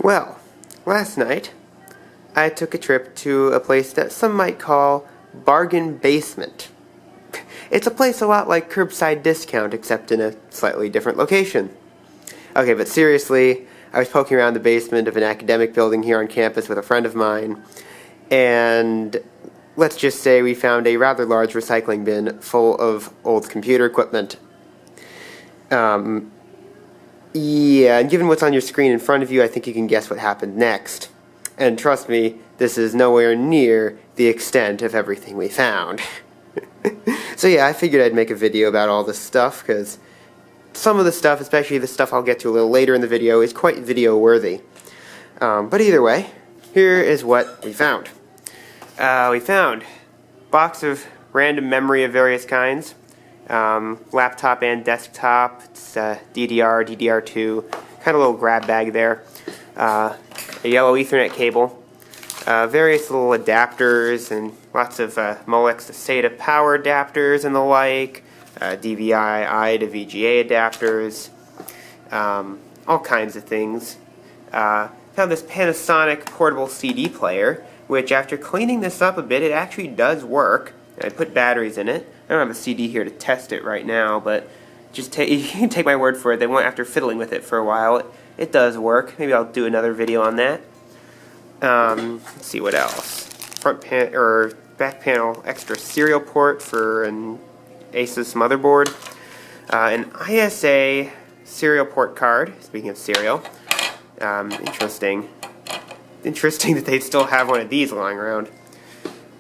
Well, last night I took a trip to a place that some might call Bargain Basement. It's a place a lot like Curbside Discount, except in a slightly different location. Okay, but seriously, I was poking around the basement of an academic building here on campus with a friend of mine, and let's just say we found a rather large recycling bin full of old computer equipment. Yeah, and given what's on your screen in front of you, I think you can guess what happened next. And trust me, this is nowhere near the extent of everything we found. So yeah, I figured I'd make a video about all this stuff, because some of the stuff, especially the stuff I'll get to a little later in the video, is quite video-worthy. But either way, here is what we found. We found a box of random memory of various kinds. Laptop and desktop. It's DDR, DDR2, kind of a little grab bag there. A yellow Ethernet cable. Various little adapters and lots of Molex to SATA power adapters and the like. DVI to VGA adapters. All kinds of things. Found this Panasonic portable CD player, which after cleaning this up a bit, it actually does work. I put batteries in it. I don't have a CD here to test it right now, but just you can take my word for it. After fiddling with it for a while, it does work. Maybe I'll do another video on that. Let's see what else. Back panel extra serial port for an Asus motherboard. An ISA serial port card. Speaking of serial, interesting that they still have one of these lying around.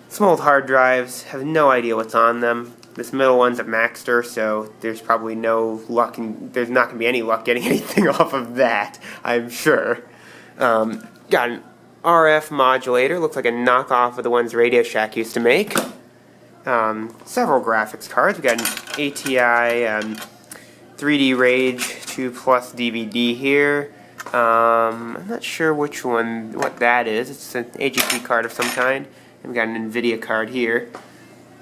Some old hard drives, have no idea what's on them. This middle one's a Maxtor, so there's probably no luck, there's not going to be any luck getting anything off of that, I'm sure. Got an RF modulator, looks like a knockoff of the ones Radio Shack used to make. Several graphics cards. We got an ATI 3D Rage 2 Plus DVD here. I'm not sure what that is. It's an AGP card of some kind. And we got an NVIDIA card here.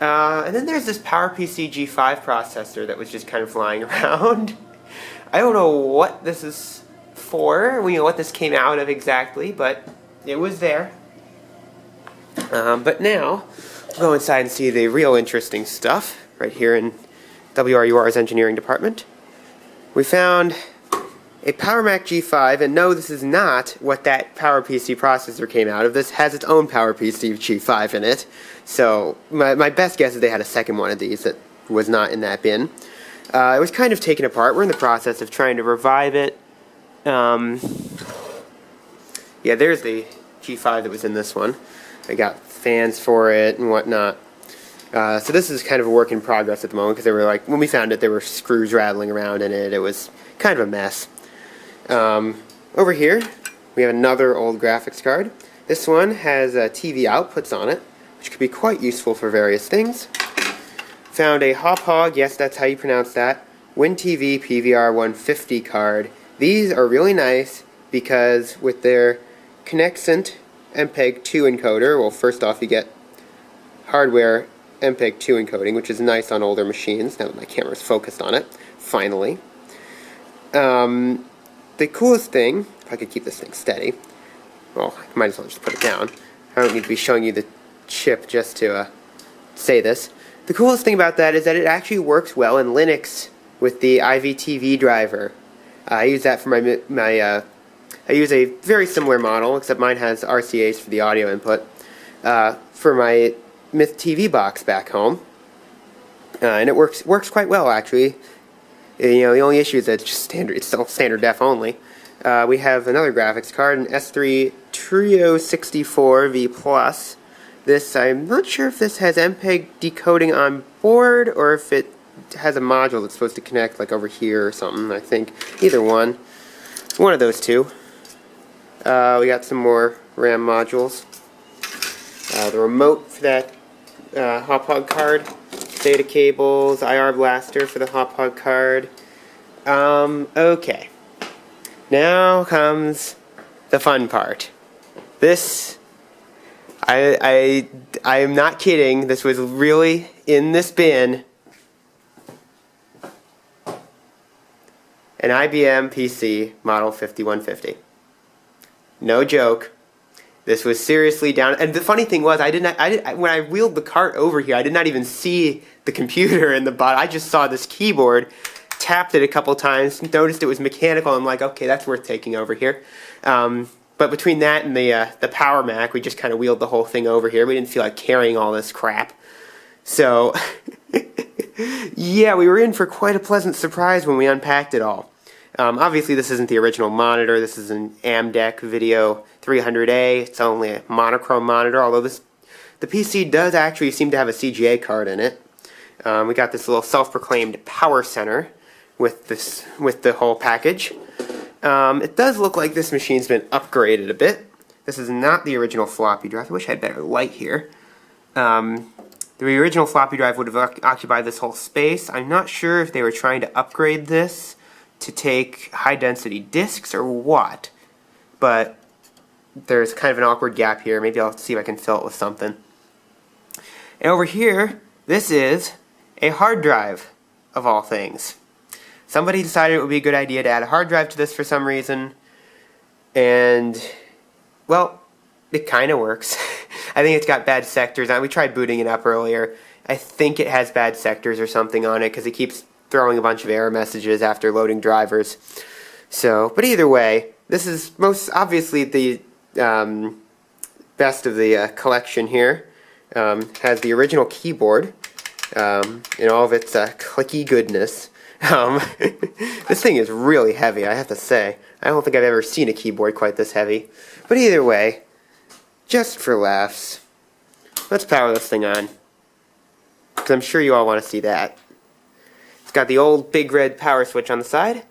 And then there's this PowerPC G5 processor that was just kind of flying around. I don't know what this is for, what this came out of exactly, but it was there. But now, we'll go inside and see the real interesting stuff right here in WRUR's engineering department. We found a PowerMac G5, and no, this is not what that PowerPC processor came out of. This has its own PowerPC G5 in it. So my best guess is they had a second one of these that was not in that bin. It was kind of taken apart. We're in the process of trying to revive it. Yeah, there's the G5 that was in this one. I got fans for it and whatnot. So this is kind of a work in progress at the moment, because they were like, when we found it, there were screws rattling around in it. It was kind of a mess. Over here, we have another old graphics card. This one has TV outputs on it, which could be quite useful for various things. Found a Hauppauge, yes, that's how you pronounce that, WinTV PVR 150 card. These are really nice because with their Connexent MPEG-2 encoder, well, first off, you get hardware MPEG-2 encoding, which is nice on older machines, now that my camera's focused on it, finally. The coolest thing, if I could keep this thing steady, well, I might as well just put it down. I don't need to be showing you the chip just to say this. The coolest thing about that is that it actually works well in Linux with the IVTV driver. I use that for I use a very similar model, except mine has RCAs for the audio input, for my Myth TV box back home. And it works quite well, actually. The only issue is that it's still standard def only. We have another graphics card, an S3 Trio 64V+. This, I'm not sure if this has MPEG decoding on board, or if it has a module that's supposed to connect like over here or something, I think. Either one. One of those two. We got some more RAM modules. The remote for that Hauppauge card. Data cables, IR blaster for the Hauppauge card. Okay. Now comes the fun part. This, I am not kidding. This was really in this bin. An IBM PC Model 5150. No joke. This was seriously down. And the funny thing was, when I wheeled the cart over here, I did not even see the computer in the bottom. I just saw this keyboard, tapped it a couple times, noticed it was mechanical. I'm like, okay, that's worth taking over here. But between that and the Power Mac, we just kind of wheeled the whole thing over here. We didn't feel like carrying all this crap. So, yeah, we were in for quite a pleasant surprise when we unpacked it all. Obviously, this isn't the original monitor. This is an AMDEC Video 300A. It's only a monochrome monitor, although the PC does actually seem to have a CGA card in it. We got this little self-proclaimed power center with the whole package. It does look like this machine's been upgraded a bit. This is not the original floppy drive. I wish I had better light here. The original floppy drive would have occupied this whole space. I'm not sure if they were trying to upgrade this to take high-density disks or what, but there's kind of an awkward gap here. Maybe I'll see if I can fill it with something. And over here, this is a hard drive, of all things. Somebody decided it would be a good idea to add a hard drive to this for some reason, and, well, it kind of works. I think it's got bad sectors. We tried booting it up earlier. I think it has bad sectors or something on it because it keeps throwing a bunch of error messages after loading drivers. So, but either way, this is most obviously the best of the collection here. Has the original keyboard in all of its clicky goodness. This thing is really heavy, I have to say. I don't think I've ever seen a keyboard quite this heavy. But either way, just for laughs, let's power this thing on, because I'm sure you all want to see that. It's got the old big red power switch on the side.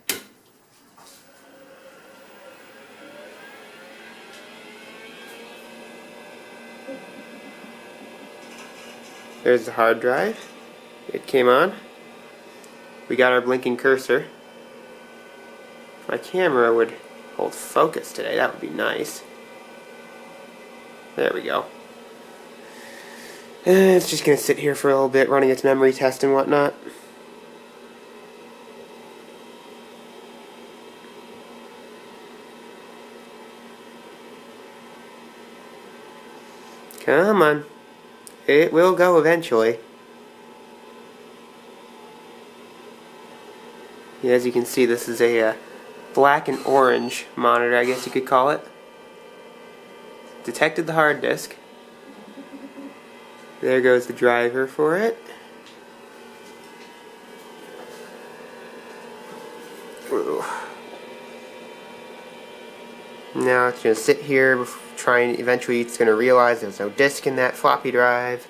There's the hard drive. It came on. We got our blinking cursor. If my camera would hold focus today, that would be nice. There we go. And it's just going to sit here for a little bit, running its memory test and whatnot. Come on. It will go eventually. Yeah, as you can see, this is a black and orange monitor, I guess you could call it. Detected the hard disk. There goes the driver for it. Ooh. Now it's going to sit here, eventually it's going to realize there's no disk in that floppy drive.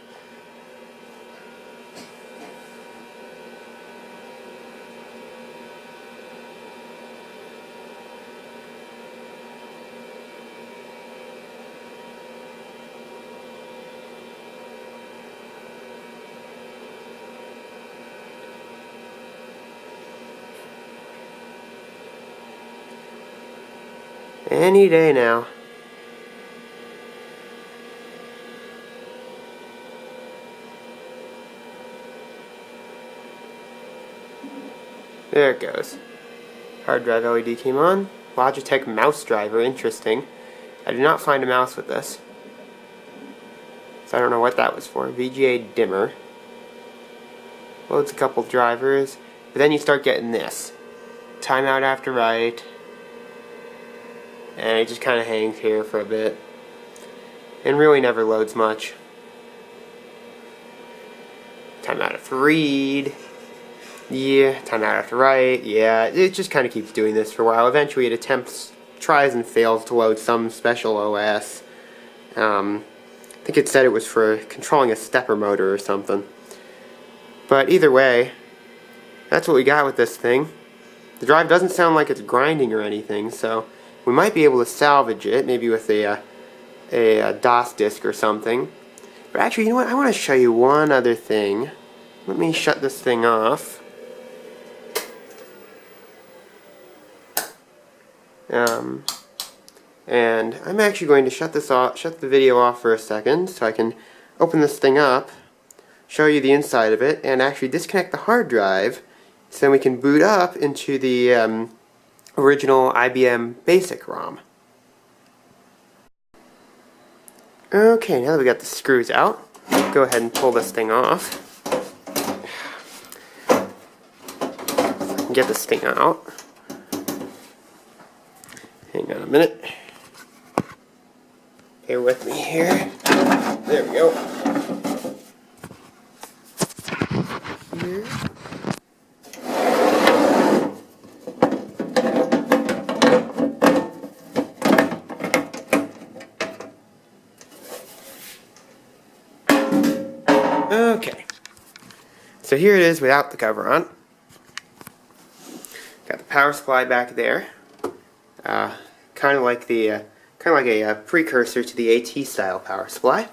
Any day now. There it goes. Hard drive LED came on. Logitech mouse driver, interesting. I did not find a mouse with this, so I don't know what that was for. VGA dimmer. Loads a couple drivers, but then you start getting this. Timeout after write. And it just kind of hangs here for a bit. And really never loads much. Timeout after read. Yeah, timeout after write. Yeah, it just kind of keeps doing this for a while. Eventually it tries and fails to load some special OS. I think it said it was for controlling a stepper motor or something. But either way, that's what we got with this thing. The drive doesn't sound like it's grinding or anything, so we might be able to salvage it, maybe with a DOS disk or something. But actually, you know what? I want to show you one other thing. Let me shut this thing off. And I'm actually going to shut the video off for a second, so I can open this thing up, show you the inside of it, and actually disconnect the hard drive, so then we can boot up into the original IBM Basic ROM. Okay, now that we got the screws out, go ahead and pull this thing off. Get this thing out. Hang on a minute. Bear with me here. There we go. Here. Okay. So here it is without the cover on. Got the power supply back there. Kind of like a precursor to the AT style power supply.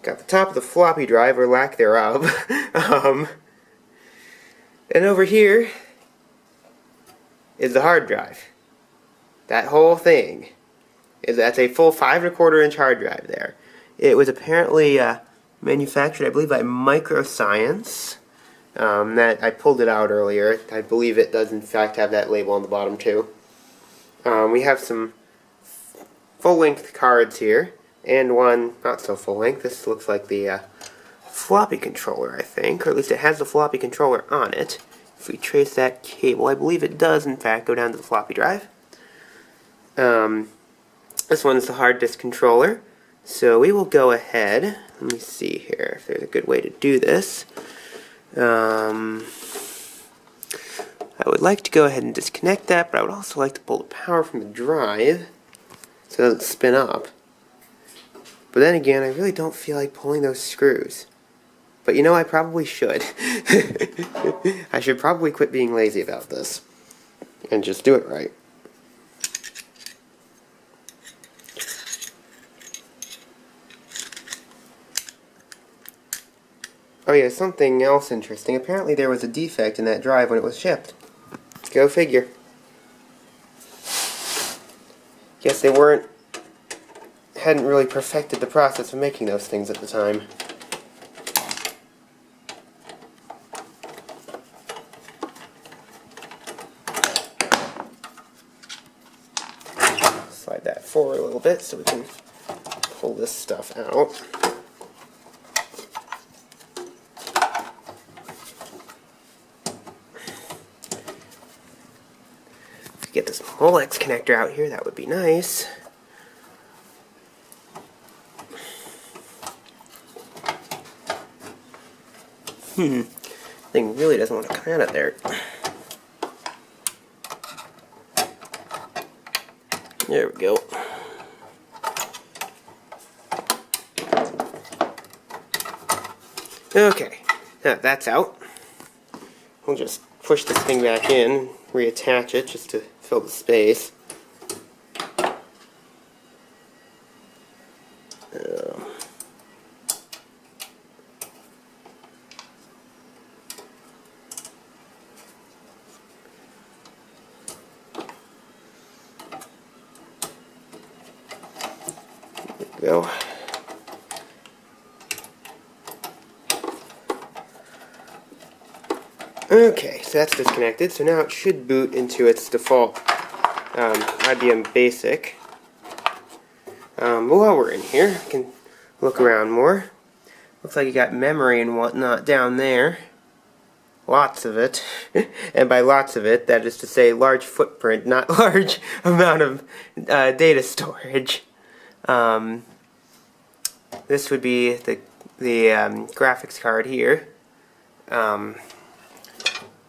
Got the top of the floppy drive, or lack thereof. And over here is the hard drive. That whole thing that's a full 5 1/4 inch hard drive there. It was apparently manufactured, I believe, by Microscience. That I pulled it out earlier. I believe it does in fact have that label on the bottom too. We have some full-length cards here, and one not so full-length. This looks like the floppy controller, I think, or at least it has the floppy controller on it. If we trace that cable, I believe it does in fact go down to the floppy drive. This one's the hard disk controller. So we will go ahead, let me see here if there's a good way to do this. I would like to go ahead and disconnect that, but I would also like to pull the power from the drive so it doesn't spin up. But then again, I really don't feel like pulling those screws. But you know, I probably should. I should probably quit being lazy about this and just do it right. Oh yeah, something else interesting. Apparently there was a defect in that drive when it was shipped. Go figure. Guess they hadn't really perfected the process of making those things at the time. Slide that forward a little bit so we can pull this stuff out. Get this Molex connector out here, that would be nice. Thing really doesn't want to come out of there. There we go. Okay, now that's out. We'll just push this thing back in, reattach it just to fill the space. There we go. Okay, so that's disconnected, so now it should boot into its default IBM Basic. But while we're in here, I can look around more. Looks like you got memory and whatnot down there. Lots of it. And by lots of it, that is to say large footprint, not large amount of data storage. This would be the graphics card here.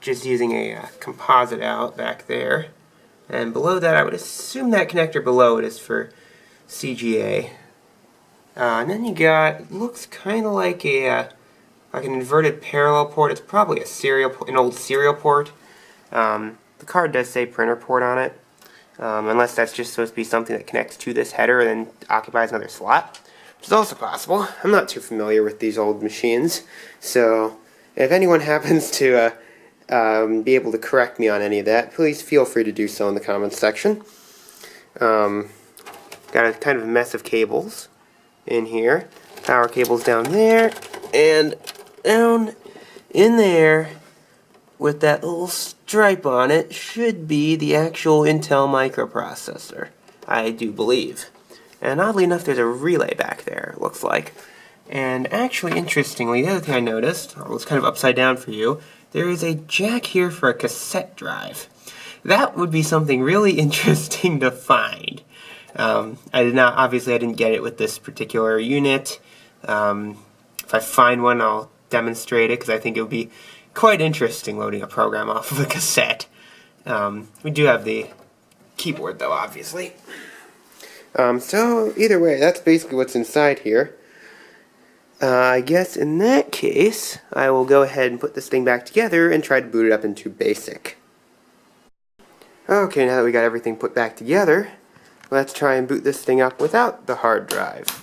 Just using a composite out back there. And below that, I would assume that connector below it is for CGA. And then you got, looks kind of like an inverted parallel port. It's probably an old serial port. The card does say printer port on it, unless that's just supposed to be something that connects to this header and then occupies another slot, which is also possible. I'm not too familiar with these old machines, so if anyone happens to be able to correct me on any of that, please feel free to do so in the comments section. Got a kind of a mess of cables in here. Power cables down there, and down in there with that little stripe on it should be the actual Intel microprocessor, I do believe. And oddly enough, there's a relay back there, it looks like. And actually, interestingly, the other thing I noticed, it was kind of upside down for you, there is a jack here for a cassette drive. That would be something really interesting to find. Obviously I didn't get it with this particular unit. If I find one, I'll demonstrate it, because I think it would be quite interesting loading a program off of a cassette. We do have the keyboard, though, obviously. So, either way, that's basically what's inside here. I guess in that case, I will go ahead and put this thing back together and try to boot it up into BASIC. Okay, now that we got everything put back together, let's try and boot this thing up without the hard drive.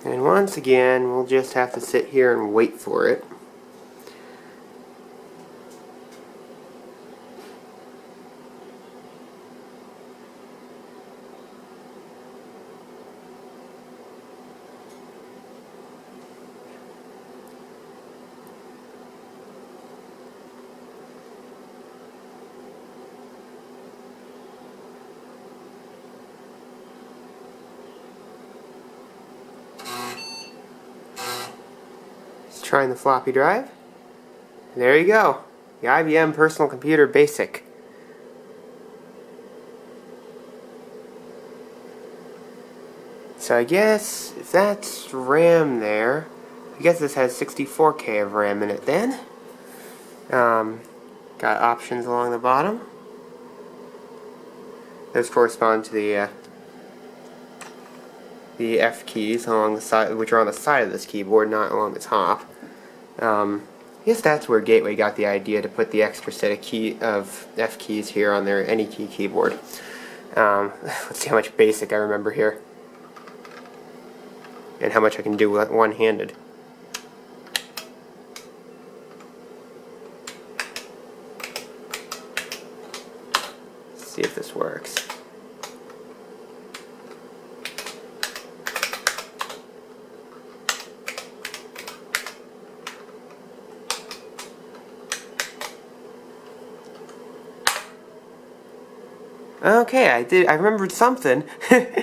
And once again, we'll just have to sit here and wait for it. Trying the floppy drive. There you go. The IBM Personal Computer BASIC. So I guess if that's RAM there, I guess this has 64K of RAM in it then. Got options along the bottom. Those correspond to the F keys along the side, which are on the side of this keyboard, not along the top. I guess that's where Gateway got the idea to put the extra set of F keys here on their AnyKey keyboard. Let's see how much BASIC I remember here, and how much I can do one-handed. Let's see if this works. Okay, I remembered something. And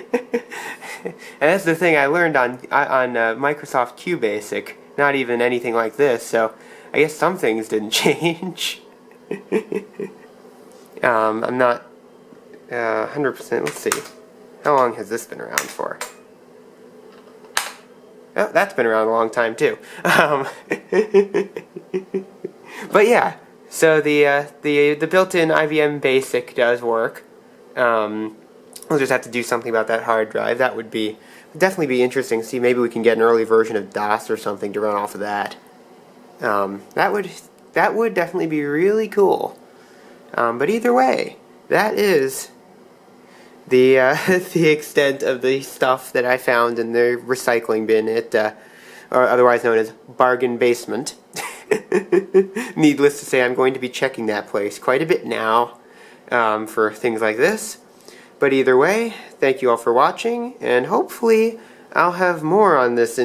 that's the thing I learned on Microsoft QBasic. Not even anything like this, so I guess some things didn't change. I'm not 100%. Let's see. How long has this been around for? Oh, that's been around a long time too. But yeah, so the built-in IBM BASIC does work. We'll just have to do something about that hard drive. That would definitely be interesting to see. Maybe we can get an early version of DOS or something to run off of that. That would definitely be really cool. But either way, that is the the extent of the stuff that I found in the recycling bin at, or otherwise known as Bargain Basement. Needless to say, I'm going to be checking that place quite a bit now. For things like this. But either way, thank you all for watching, and hopefully I'll have more on this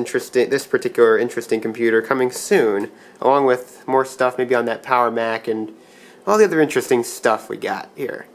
particular interesting computer coming soon, along with more stuff maybe on that Power Mac and all the other interesting stuff we got here.